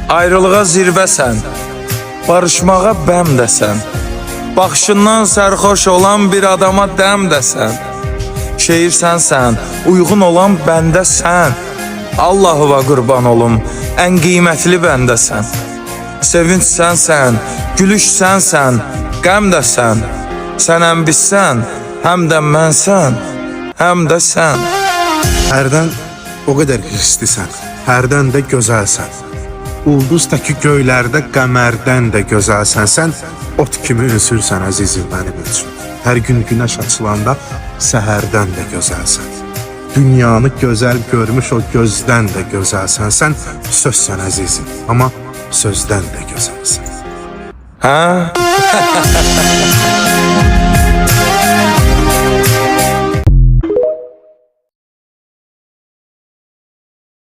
Ayrılığa zirvəsən, barışmağa bəmdəsən. Baxışından sərxoş olan bir adama dəmdəsən. Şeir sənsən, uyğun olan bəndəsən. Allahıva qurban olum, ən qiymətli bəndəsən. Sevinç sənsən, gülüş sənsən, qəm dəsən. Sən həm bizsən, həm də mənsən, həm də sən. Hərdən o qədər hisslisən, hərdən də gözəlsən. Ulduz təki göylərdə qəmərdən də gözəlsən. Sən ot kimi ünsürsən əzizim mənim üçün. Hər gün günəş açılanda səhərdən də gözəlsən. Dünyanı gözəl görmüş o gözdən də gözəlsən. Sən sözsən əzizim, amma sözdən də gözəlsən. Hə?